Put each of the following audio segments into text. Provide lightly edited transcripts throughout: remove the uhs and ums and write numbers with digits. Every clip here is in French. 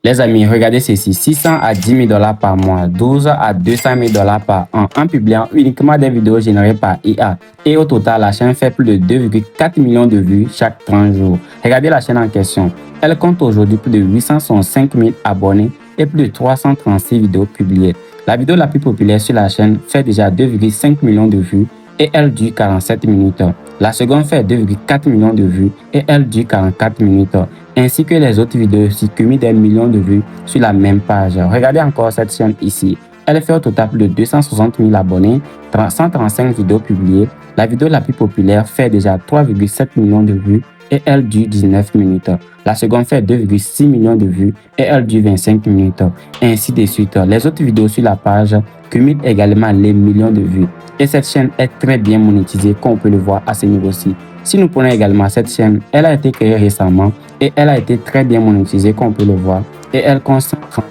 Les amis, regardez ceci, 600 à 10 000 $ par mois, 12 à 200 000 $ par an en publiant uniquement des vidéos générées par IA. Et au total, la chaîne fait plus de 2,4 millions de vues chaque 30 jours. Regardez la chaîne en question. Elle compte aujourd'hui plus de 865 000 abonnés et plus de 336 vidéos publiées. La vidéo la plus populaire sur la chaîne fait déjà 2,5 millions de vues et elle dure 47 minutes. La seconde fait 2,4 millions de vues et elle dure 44 minutes. Ainsi que les autres vidéos qui cumulent des millions de vues sur la même page. Regardez encore cette chaîne ici. Elle fait au total plus de 260 000 abonnés, 135 vidéos publiées. La vidéo la plus populaire fait déjà 3,7 millions de vues et elle dure 19 minutes. La seconde fait 2,6 millions de vues et elle dure 25 minutes. Ainsi de suite. Les autres vidéos sur la page cumulent également les millions de vues. Et cette chaîne est très bien monétisée comme on peut le voir à ce niveau-ci. Si nous prenons également cette chaîne, elle a été créée récemment et elle a été très bien monétisée comme on peut le voir. Et elle concentre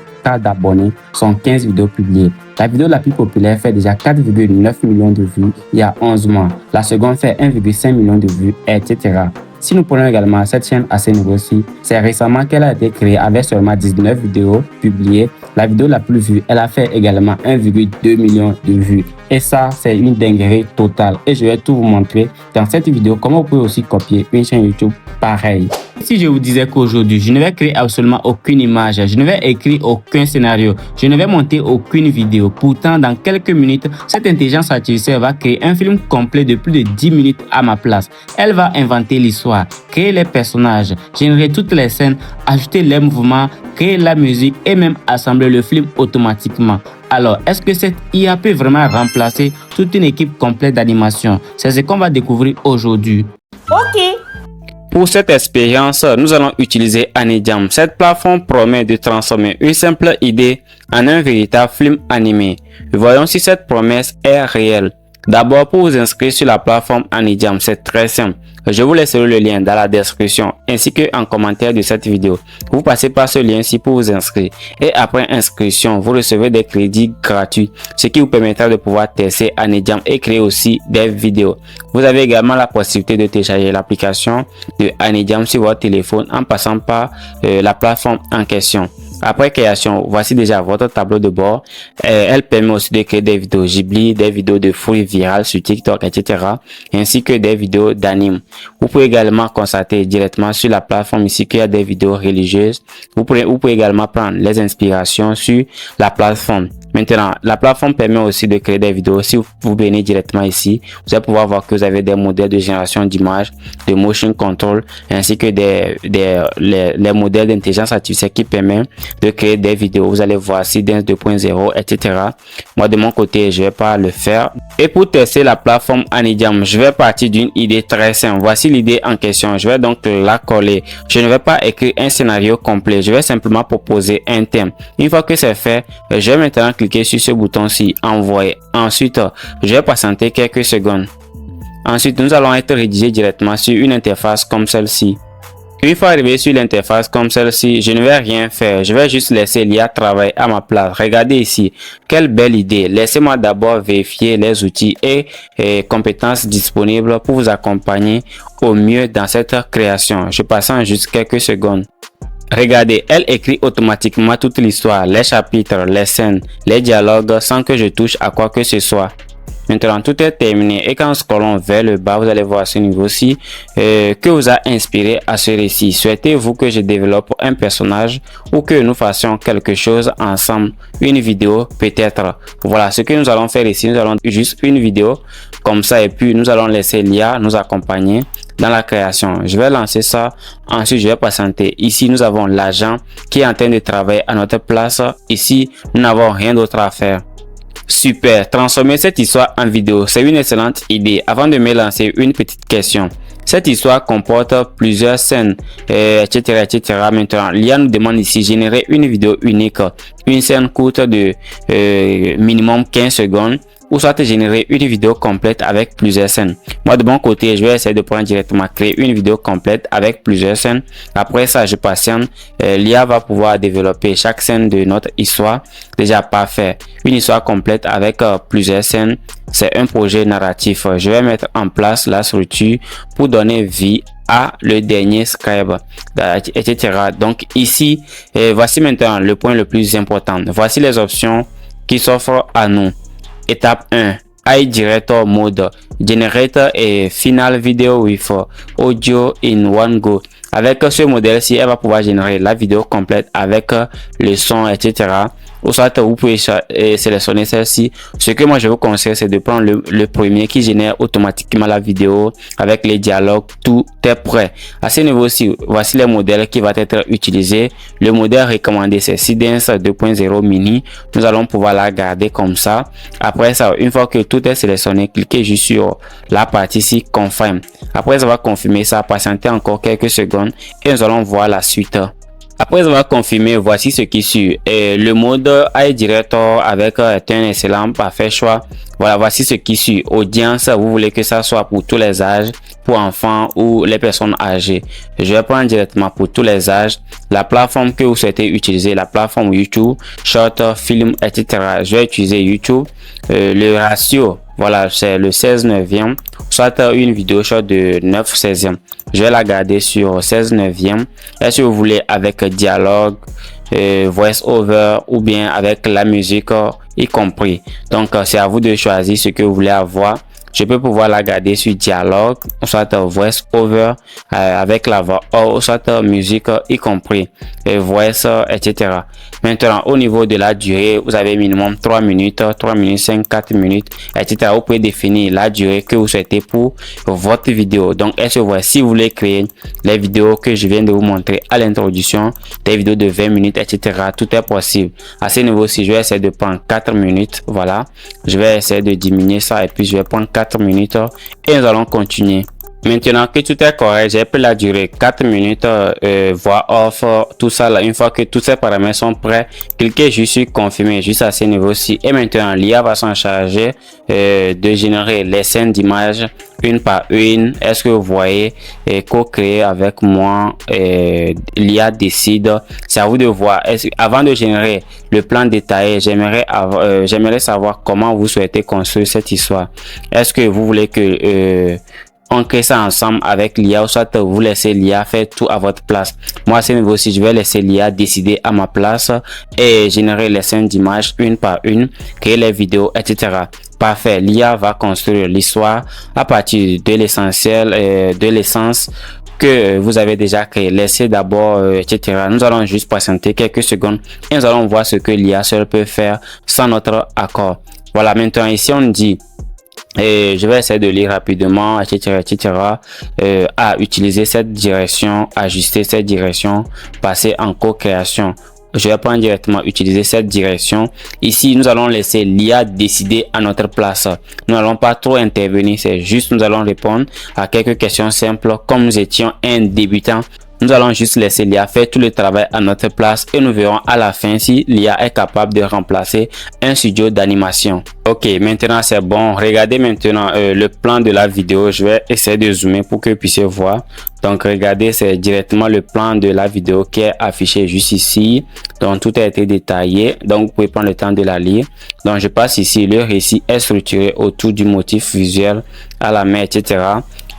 d'abonnés, sont 15 vidéos publiées. La vidéo la plus populaire fait déjà 4,9 millions de vues il y a 11 mois. La seconde fait 1,5 million de vues, etc. Si nous prenons également cette chaîne à ce niveau-ci, c'est récemment qu'elle a été créée avec seulement 19 vidéos publiées. La vidéo la plus vue, elle a fait également 1,2 million de vues. Et ça, c'est une dinguerie totale. Et je vais tout vous montrer dans cette vidéo comment vous pouvez aussi copier une chaîne YouTube pareille. Si je vous disais qu'aujourd'hui, je ne vais créer absolument aucune image, je ne vais écrire aucun scénario, je ne vais monter aucune vidéo. Pourtant, dans quelques minutes, cette intelligence artificielle va créer un film complet de plus de 10 minutes à ma place. Elle va inventer l'histoire, créer les personnages, générer toutes les scènes, ajouter les mouvements, créer la musique et même assembler le film automatiquement. Alors, est-ce que cette IA peut vraiment remplacer toute une équipe complète d'animation? C'est ce qu'on va découvrir aujourd'hui. Ok. Pour cette expérience, nous allons utiliser AnyJam. Cette plateforme promet de transformer une simple idée en un véritable film animé. Voyons si cette promesse est réelle. D'abord, pour vous inscrire sur la plateforme AnyJam, c'est très simple. Je vous laisserai le lien dans la description ainsi que en commentaire de cette vidéo. Vous passez par ce lien-ci pour vous inscrire. Et après inscription, vous recevez des crédits gratuits, ce qui vous permettra de pouvoir tester AnyJam et créer aussi des vidéos. Vous avez également la possibilité de télécharger l'application de AnyJam sur votre téléphone en passant par la plateforme en question. Après création, voici déjà votre tableau de bord. Elle permet aussi de créer des vidéos Ghibli, des vidéos de fruits virales sur TikTok, etc. ainsi que des vidéos d'anime. Vous pouvez également constater directement sur la plateforme ici qu'il y a des vidéos religieuses. Vous pouvez également prendre les inspirations sur la plateforme. Maintenant, la plateforme permet aussi de créer des vidéos. Si vous venez directement ici, vous allez pouvoir voir que vous avez des modèles de génération d'images, de motion control, ainsi que les modèles d'intelligence artificielle qui permettent de créer des vidéos. Vous allez voir ici Dance 2.0, etc. Moi, de mon côté, je vais pas le faire. Et pour tester la plateforme AnyJam, je vais partir d'une idée très simple. Voici l'idée en question. Je vais donc la coller. Je ne vais pas écrire un scénario complet. Je vais simplement proposer un thème. Une fois que c'est fait, je vais maintenant cliquer sur ce bouton-ci, envoyer. Ensuite, je vais patienter quelques secondes. Ensuite, nous allons être rédigés directement sur une interface comme celle-ci. Une fois arrivé sur l'interface comme celle-ci, je ne vais rien faire. Je vais juste laisser l'IA travailler à ma place. Regardez ici. Quelle belle idée. Laissez-moi d'abord vérifier les outils et compétences disponibles pour vous accompagner au mieux dans cette création. Je passe en juste quelques secondes. Regardez, elle écrit automatiquement toute l'histoire, les chapitres, les scènes, les dialogues sans que je touche à quoi que ce soit. Maintenant, tout est terminé et quand nous scrollons vers le bas, vous allez voir à ce niveau-ci que vous a inspiré à ce récit. Souhaitez-vous que je développe un personnage ou que nous fassions quelque chose ensemble, une vidéo peut-être. Voilà ce que nous allons faire ici. Nous allons juste une vidéo comme ça et puis nous allons laisser l'IA nous accompagner dans la création. Je vais lancer ça. Ensuite, je vais patienter. Ici, nous avons l'agent qui est en train de travailler à notre place. Ici, nous n'avons rien d'autre à faire. Super, transformer cette histoire en vidéo, c'est une excellente idée. Avant de me lancer, une petite question. Cette histoire comporte plusieurs scènes, etc., etc. Maintenant, l'IA nous demande ici générer une vidéo unique, une scène courte de minimum 15 secondes ou soit générer une vidéo complète avec plusieurs scènes. Moi de mon côté, je vais essayer de prendre directement créer une vidéo complète avec plusieurs scènes. Après ça, je patiente. L'IA va pouvoir développer chaque scène de notre histoire. Déjà parfait. Une histoire complète avec plusieurs scènes. C'est un projet narratif. Je vais mettre en place la structure pour donner vie à le dernier scribe, etc. Donc ici, voici maintenant le point le plus important. Voici les options qui s'offrent à nous. Étape 1. AI Director Mode. Generate a final video with audio in one go. Avec ce modèle-ci, elle va pouvoir générer la vidéo complète avec le son, etc. Ou soit vous pouvez sélectionner celle-ci. Ce que moi je vous conseille, c'est de prendre le premier qui génère automatiquement la vidéo avec les dialogues. Tout est prêt. À ce niveau-ci, voici les modèles qui vont être utilisés. Le modèle recommandé, c'est Seedance 2.0 mini. Nous allons pouvoir la garder comme ça. Après ça, une fois que tout est sélectionné, cliquez juste sur la partie ici Confirm. Après, ça va confirmer ça. Patientez encore quelques secondes et nous allons voir la suite. Après avoir confirmé, voici ce qui suit. Le mode AI Director avec est un excellent parfait choix. Voilà, voici ce qui suit. Audience, vous voulez que ça soit pour tous les âges, pour enfants ou les personnes âgées. Je vais prendre directement pour tous les âges. La plateforme que vous souhaitez utiliser, la plateforme YouTube, short, film, etc. Je vais utiliser YouTube. Le ratio, voilà, c'est le 16/9, soit une vidéo short de 9/16. Je vais la garder sur 16/9. Et si vous voulez avec dialogue, voice over ou bien avec la musique y compris. Donc c'est à vous de choisir ce que vous voulez avoir. Je peux pouvoir la garder sur dialogue, soit voice over avec la voix, ou soit musique y compris, voice, etc. Maintenant, au niveau de la durée, vous avez minimum 3 minutes, 3 minutes 5, 4 minutes, etc. Vous pouvez définir la durée que vous souhaitez pour votre vidéo. Donc, si vous voulez créer les vidéos que je viens de vous montrer à l'introduction, des vidéos de 20 minutes, etc. Tout est possible. À ce niveau-ci, je vais essayer de prendre 4 minutes. Voilà. Je vais essayer de diminuer ça et puis je vais prendre 4 minutes et nous allons continuer. Maintenant que tout est correct, j'ai pris la durée 4 minutes, voix off, tout ça là. Une fois que tous ces paramètres sont prêts, cliquez juste sur confirmer, juste à ce niveau-ci. Et maintenant, l'IA va s'en charger de générer les scènes d'images une par une. Est-ce que vous voyez, co-créer avec moi, l'IA décide. C'est à vous de voir. Avant de générer le plan détaillé, j'aimerais savoir comment vous souhaitez construire cette histoire. Est-ce que vous voulez que on crée ça ensemble avec l'IA, ou soit vous laissez l'IA faire tout à votre place. Moi, à ce niveau-ci, je vais laisser l'IA décider à ma place et générer les scènes d'images une par une, créer les vidéos, etc. Parfait. L'IA va construire l'histoire à partir de l'essentiel, de l'essence que vous avez déjà créé. Laissez d'abord, etc. Nous allons juste patienter quelques secondes et nous allons voir ce que l'IA seule peut faire sans notre accord. Voilà, maintenant ici on dit et je vais essayer de lire rapidement, etc., à utiliser cette direction, ajuster cette direction, passer en co-création. Je vais prendre directement utiliser cette direction. Ici, nous allons laisser l'IA décider à notre place. Nous n'allons pas trop intervenir, c'est juste nous allons répondre à quelques questions simples. Comme nous étions un débutant, nous allons juste laisser l'IA faire tout le travail à notre place et nous verrons à la fin si l'IA est capable de remplacer un studio d'animation. Ok, maintenant c'est bon. Regardez maintenant le plan de la vidéo. Je vais essayer de zoomer pour que vous puissiez voir. Donc regardez, c'est directement le plan de la vidéo qui est affiché juste ici. Donc tout a été détaillé. Donc vous pouvez prendre le temps de la lire. Donc je passe ici. Le récit est structuré autour du motif visuel à la main, etc.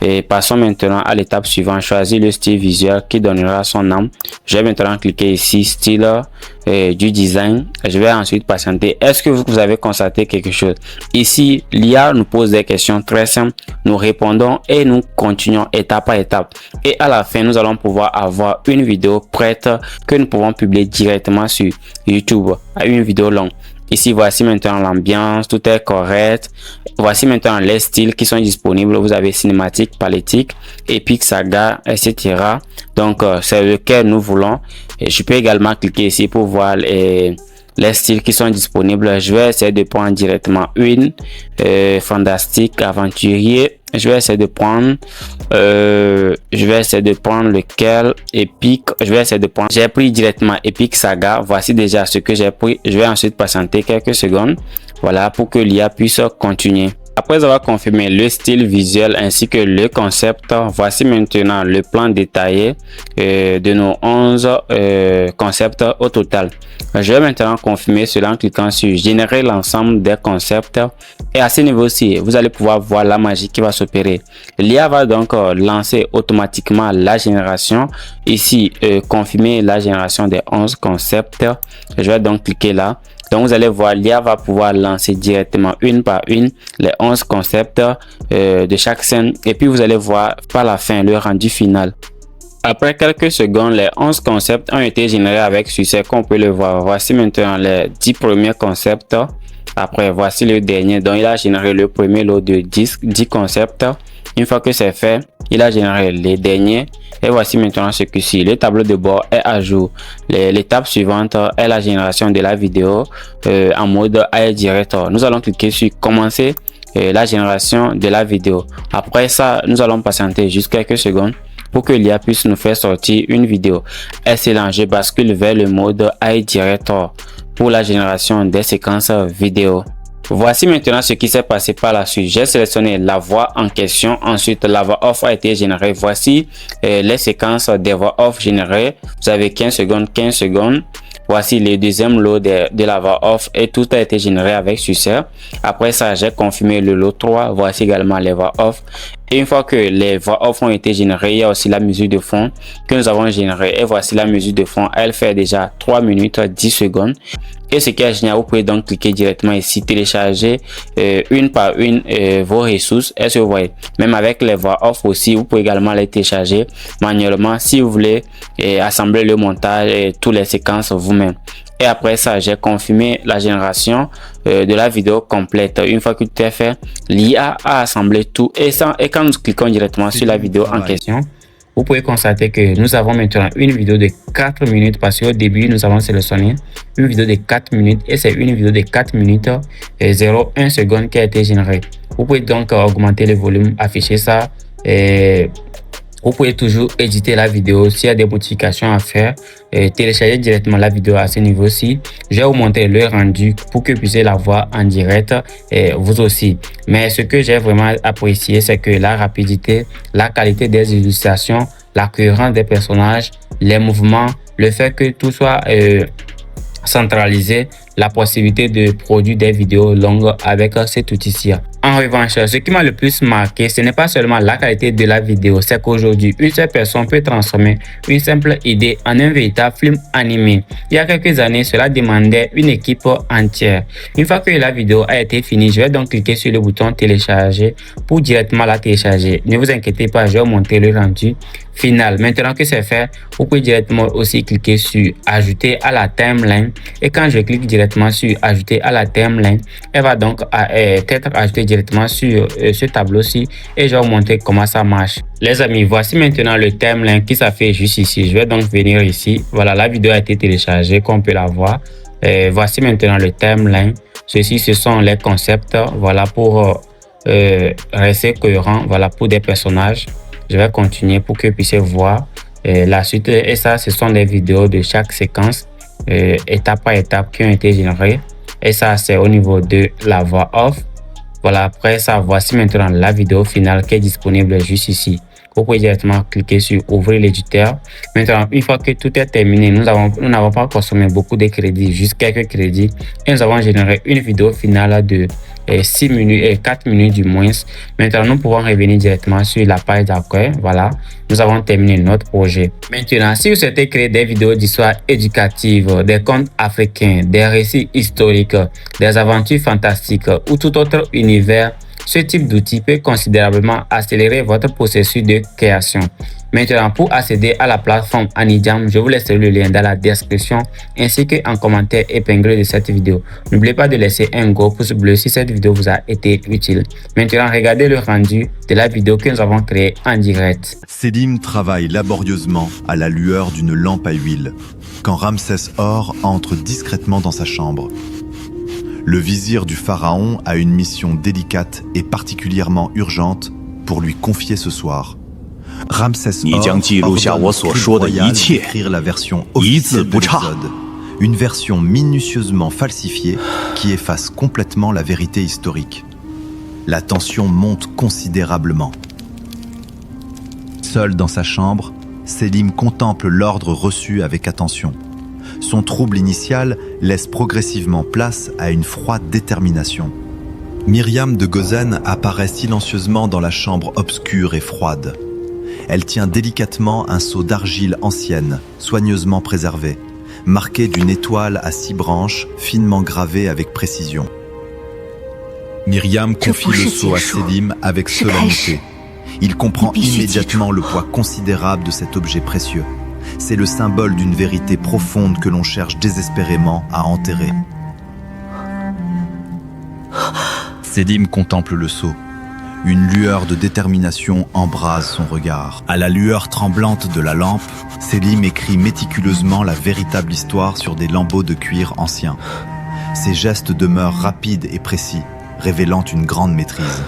Et passons maintenant à l'étape suivante. Choisir le style visuel qui donnera son nom. Je vais maintenant cliquer ici, style du design. Je vais ensuite patienter. Est-ce que vous avez constaté quelque chose? Ici, l'IA nous pose des questions très simples. Nous répondons et nous continuons étape par étape. Et à la fin, nous allons pouvoir avoir une vidéo prête que nous pouvons publier directement sur YouTube. Une vidéo longue. Ici, voici maintenant l'ambiance, tout est correct. Voici maintenant les styles qui sont disponibles. Vous avez cinématique, palétique, épique, saga, etc. Donc, c'est lequel nous voulons. Et je peux également cliquer ici pour voir les styles qui sont disponibles. Je vais essayer de prendre directement une fantastique, aventurier, Je vais essayer de prendre, lequel Epic. Je vais essayer de prendre. J'ai pris directement Epic Saga. Voici déjà ce que j'ai pris. Je vais ensuite patienter quelques secondes. Voilà, pour que l'IA puisse continuer. Après avoir confirmé le style visuel ainsi que le concept, voici maintenant le plan détaillé de nos 11 concepts au total. Je vais maintenant confirmer cela en cliquant sur générer l'ensemble des concepts et à ce niveau-ci, vous allez pouvoir voir la magie qui va s'opérer. L'IA va donc lancer automatiquement la génération. Ici, confirmer la génération des 11 concepts. Je vais donc cliquer là. Donc, vous allez voir, l'IA va pouvoir lancer directement une par une les 11 concepts de chaque scène. Et puis, vous allez voir par la fin le rendu final. Après quelques secondes, les 11 concepts ont été générés avec succès, comme on peut le voir. Voici maintenant les 10 premiers concepts. Après, voici le dernier. Donc, il a généré le premier lot de 10 concepts. Une fois que c'est fait, il a généré les derniers. Et voici maintenant ce que c'est. Le tableau de bord est à jour. L'étape suivante est la génération de la vidéo en mode AI Director. Nous allons cliquer sur commencer la génération de la vidéo. Après ça, nous allons patienter juste quelques secondes pour que l'IA puisse nous faire sortir une vidéo. Excellent, je bascule vers le mode AI Director pour la génération des séquences vidéo. Voici maintenant ce qui s'est passé par la suite. J'ai sélectionné la voix en question. Ensuite, la voix off a été générée. Voici les séquences des voix off générées. Vous avez 15 secondes, 15 secondes. Voici le deuxième lot de la voix off et tout a été généré avec succès. Après ça, j'ai confirmé le lot 3. Voici également les voix off. Et une fois que les voix off ont été générées, il y a aussi la musique de fond que nous avons générée. Et voici la musique de fond. Elle fait déjà 3 minutes 10 secondes. Et ce qui est génial, vous pouvez donc cliquer directement ici, télécharger une par une vos ressources. Est-ce que vous voyez? Même avec les voix off aussi, vous pouvez également les télécharger manuellement si vous voulez assembler le montage et toutes les séquences vous-même. Et après ça, j'ai confirmé la génération de la vidéo complète. Une fois que tout est fait, l'IA a assemblé tout. Et quand nous cliquons directement sur la vidéo en question, vous pouvez constater que nous avons maintenant une vidéo de 4 minutes parce qu'au début, nous avons sélectionné une vidéo de 4 minutes et c'est une vidéo de 4 minutes et 0,1 seconde qui a été générée. Vous pouvez donc augmenter le volume, afficher ça et vous pouvez toujours éditer la vidéo s'il y a des modifications à faire et télécharger directement la vidéo à ce niveau-ci. Je vais vous montrer le rendu pour que vous puissiez la voir en direct et vous aussi. Mais ce que j'ai vraiment apprécié, c'est que la rapidité, la qualité des illustrations, la cohérence des personnages, les mouvements, le fait que tout soit centralisé, la possibilité de produire des vidéos longues avec cet outil-ci. En revanche, ce qui m'a le plus marqué, ce n'est pas seulement la qualité de la vidéo, c'est qu'aujourd'hui, une seule personne peut transformer une simple idée en un véritable film animé. Il y a quelques années, cela demandait une équipe entière. Une fois que la vidéo a été finie, je vais donc cliquer sur le bouton télécharger pour directement la télécharger. Ne vous inquiétez pas, je vais vous montrer le rendu final. Maintenant que c'est fait, vous pouvez directement aussi cliquer sur ajouter à la timeline. Et quand je clique directement sur ajouter à la timeline, elle va donc être ajoutée directement sur ce tableau-ci et je vais vous montrer comment ça marche. Les amis, voici maintenant le timeline qui s'affiche juste ici. Je vais donc venir ici. Voilà, la vidéo a été téléchargée comme on peut la voir. Voici maintenant le timeline. Ceci, ce sont les concepts. Voilà, pour rester cohérent. Voilà, pour des personnages. Je vais continuer pour que vous puissiez voir la suite. Et ça, ce sont les vidéos de chaque séquence, étape par étape, qui ont été générées. Et ça, c'est au niveau de la voix off. Voilà, après ça, voici maintenant la vidéo finale qui est disponible juste ici. Vous pouvez directement cliquer sur ouvrir l'éditeur. Maintenant, une fois que tout est terminé, nous n'avons pas consommé beaucoup de crédits, juste quelques crédits. Et nous avons généré une vidéo finale de 6 minutes et 4 minutes du moins. Maintenant, nous pouvons revenir directement sur la page d'accueil. Voilà, nous avons terminé notre projet. Maintenant, si vous souhaitez créer des vidéos d'histoire éducative, des contes africains, des récits historiques, des aventures fantastiques ou tout autre univers, ce type d'outil peut considérablement accélérer votre processus de création. Maintenant, pour accéder à la plateforme AnyJam, je vous laisserai le lien dans la description ainsi qu'en commentaire épinglé de cette vidéo. N'oubliez pas de laisser un gros pouce bleu si cette vidéo vous a été utile. Maintenant, regardez le rendu de la vidéo que nous avons créée en direct. Selim travaille laborieusement à la lueur d'une lampe à huile quand Ramsès Or entre discrètement dans sa chambre. Le vizir du pharaon a une mission délicate et particulièrement urgente pour lui confier ce soir. Ramsès Or 你将记录下我所说的一切， écrire la version 一字 officielle de 不差。 l'Exode, une version minutieusement falsifiée qui efface complètement la vérité historique. La tension monte considérablement. Seul dans sa chambre, Sélim contemple l'ordre reçu avec attention. Son trouble initial laisse progressivement place à une froide détermination. Myriam de Gozen apparaît silencieusement dans la chambre obscure et froide. Elle tient délicatement un seau d'argile ancienne, soigneusement préservé, marqué d'une étoile à 6 branches, finement gravée avec précision. Myriam confie le seau à Sélim avec solennité. Il comprend immédiatement le poids considérable de cet objet précieux. C'est le symbole d'une vérité profonde que l'on cherche désespérément à enterrer. Sélim contemple le seau. Une lueur de détermination embrase son regard. À la lueur tremblante de la lampe, Sélim écrit méticuleusement la véritable histoire sur des lambeaux de cuir anciens. Ses gestes demeurent rapides et précis, révélant une grande maîtrise.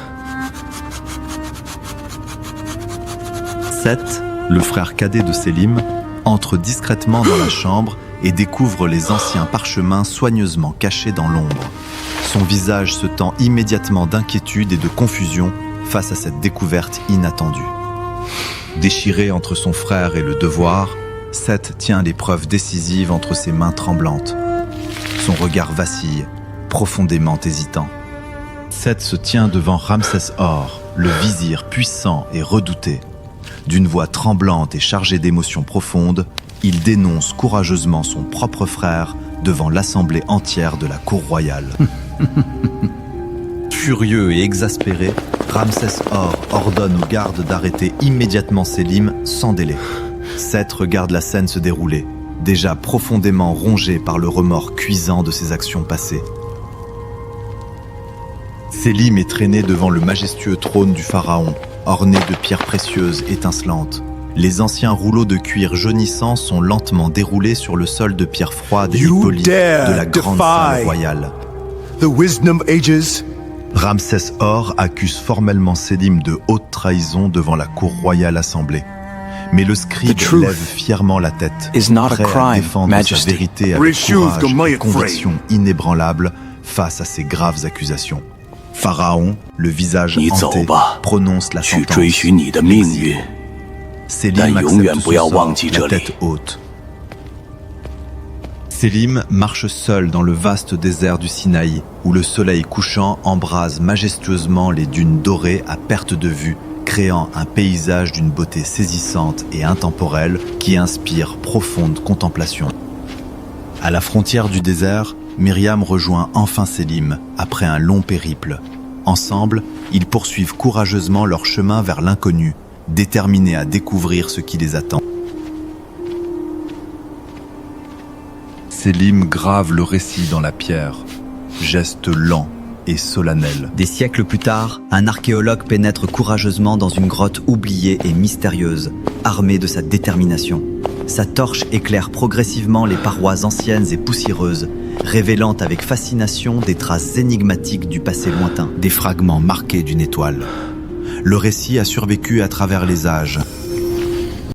Seth, le frère cadet de Sélim, entre discrètement dans la chambre et découvre les anciens parchemins soigneusement cachés dans l'ombre. Son visage se tend immédiatement d'inquiétude et de confusion face à cette découverte inattendue. Déchiré entre son frère et le devoir, Seth tient l'épreuve décisive entre ses mains tremblantes. Son regard vacille, profondément hésitant. Seth se tient devant Ramsès Or, le vizir puissant et redouté. D'une voix tremblante et chargée d'émotions profondes, il dénonce courageusement son propre frère devant l'assemblée entière de la cour royale. Furieux et exaspéré, Ramsès Or ordonne aux gardes d'arrêter immédiatement Sélim sans délai. Seth regarde la scène se dérouler, déjà profondément rongé par le remords cuisant de ses actions passées. Sélim est traîné devant le majestueux trône du pharaon, orné de pierres précieuses étincelantes. Les anciens rouleaux de cuir jaunissants sont lentement déroulés sur le sol de pierre froide et polie de la grande salle royale. The wisdom ages. Ramsès Or accuse formellement Sélim de haute trahison devant la cour royale assemblée. Mais le scribe lève fièrement la tête, prêt à défendre sa vérité avec courage et conviction inébranlable face à ces graves accusations. Pharaon, le visage hanté, prononce la sentence. Sélim accepte ce sort, la tête haute. Sélim marche seul dans le vaste désert du Sinaï, où le soleil couchant embrase majestueusement les dunes dorées à perte de vue, créant un paysage d'une beauté saisissante et intemporelle qui inspire profonde contemplation. À la frontière du désert, Myriam rejoint enfin Sélim, après un long périple. Ensemble, ils poursuivent courageusement leur chemin vers l'inconnu, déterminés à découvrir ce qui les attend. Sélim grave le récit dans la pierre, geste lent et solennel. Des siècles plus tard, un archéologue pénètre courageusement dans une grotte oubliée et mystérieuse, armé de sa détermination. Sa torche éclaire progressivement les parois anciennes et poussiéreuses, révélant avec fascination des traces énigmatiques du passé lointain. Des fragments marqués d'une étoile. Le récit a survécu à travers les âges,